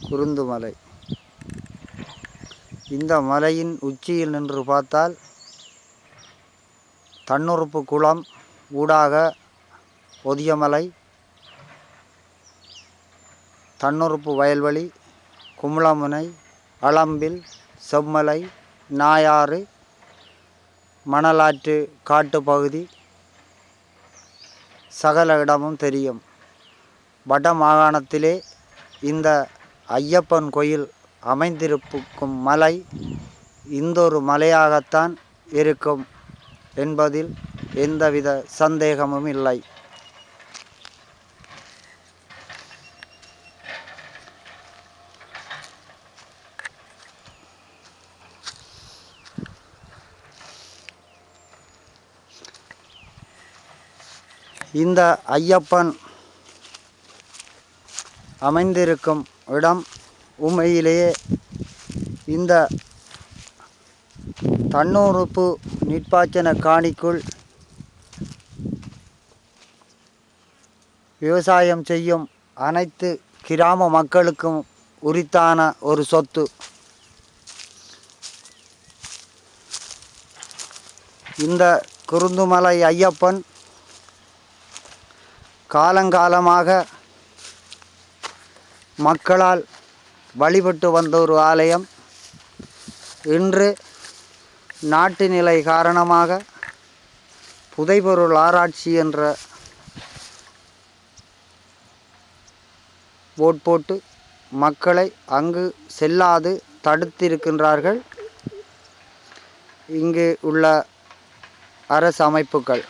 குருந்துமலை. இந்த மலையின் உச்சியில் நின்று பார்த்தால் தன்னுறுப்பு குளம் ஊடாக ஒதியமலை, தன்னுறுப்பு வயல்வெளி, குமுளமுனை, அளம்பில், செம்மலை, நாயாறு, மணலாற்று காட்டு பகுதி சகல இடமும் தெரியும். வட மாகாணத்திலே இந்த ஐயப்பன் கோயில் அமைந்திருக்கும் மலை இந்தொரு மலையாகத்தான் இருக்கும் என்பதில் எந்தவித சந்தேகமும் இல்லை. இந்த ஐயப்பன் அமைந்திருக்கும் இடம் உண்மையிலேயே இந்த தன்னுறுப்பு நீர்ப்பாசன காணிக்குள் விவசாயம் செய்யும் அனைத்து கிராம மக்களுக்கும் உரித்தான ஒரு சொத்து. இந்த குருந்துமலை ஐயப்பன் காலங்காலமாக மக்களால் வழிபட்டு வந்த ஒரு ஆலயம் இன்று நாட்டு நிலை காரணமாக புதைபொருள் ஆராய்ச்சி என்ற போட் போட்டு மக்களை அங்கு செல்லாது தடுத்திருக்கின்றார்கள் இங்கு உள்ள அரசு அமைப்புகள்.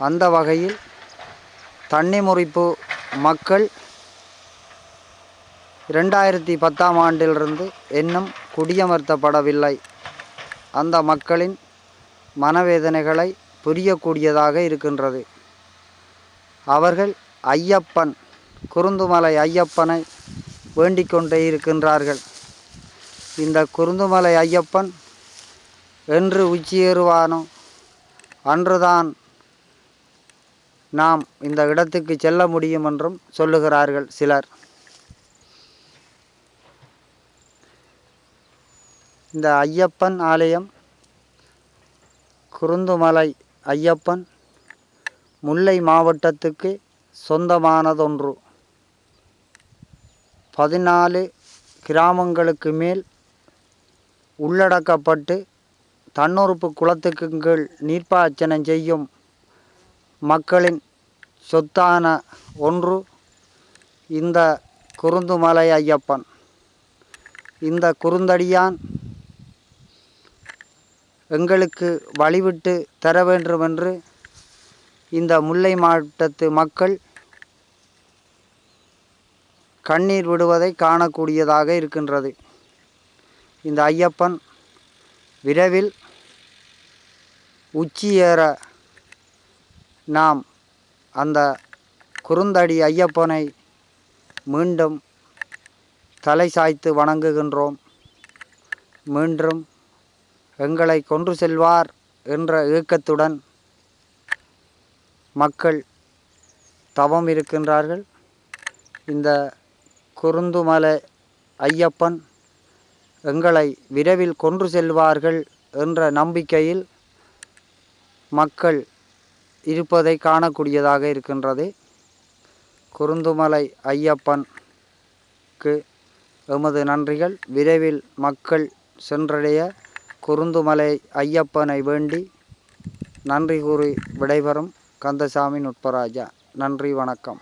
அந்த வகையில் தண்ணி முறிப்பு மக்கள் 2010ஆம் ஆண்டிலிருந்து இன்னும் குடியமர்த்தப்படவில்லை. அந்த மக்களின் மனவேதனைகளை புரியக்கூடியதாக இருக்கின்றது. அவர்கள் ஐயப்பன் குருந்துமலை ஐயப்பனை வேண்டிக் கொண்டே இருக்கின்றார்கள். இந்த குருந்துமலை ஐயப்பன் என்று உச்சியேறுவானோ அன்றுதான் நாம் இந்த இடத்துக்கு செல்ல முடியும் என்றும் சொல்லுகிறார்கள் சிலர். இந்த ஐயப்பன் ஆலயம் குருந்துமலை ஐயப்பன் முல்லை மாவட்டத்துக்கு சொந்தமானதொன்று. 14 கிராமங்களுக்கு மேல் உள்ளடக்கப்பட்டு தன்னுறுப்பு குளத்துக்கு கீழ் நீர்ப்பாசனம் செய்யும் மக்களின் சொத்தான ஒன்று இந்த குருந்துமலை ஐயப்பன். இந்த குறுந்தடியான் எங்களுக்கு வழிவிட்டு தர வேண்டும் என்று இந்த முல்லை மாவட்டத்து மக்கள் கண்ணீர் விடுவதை காணக்கூடியதாக இருக்கின்றது. இந்த ஐயப்பன் விரைவில் உச்சியேற நாம் அந்த குறுந்தடி ஐயப்பனை மீண்டும் தலை சாய்த்து வணங்குகின்றோம். மீண்டும் எங்களை கொன்று செல்வார் என்ற ஏக்கத்துடன் மக்கள் தவம் இருக்கின்றார்கள். இந்த குருந்துமலை ஐயப்பன் எங்களை விரைவில் கொன்று செல்வார்கள் என்ற நம்பிக்கையில் மக்கள் இருப்பதை காணக்கூடியதாக இருக்கின்றது. குருந்துமலை ஐயப்பனுக்கு எமது நன்றிகள். விரைவில் மக்கள் சென்றடைய குருந்துமலை ஐயப்பனை வேண்டி நன்றி கூறி விடைபெறும் கந்தசாமி நுட்பராஜா. நன்றி, வணக்கம்.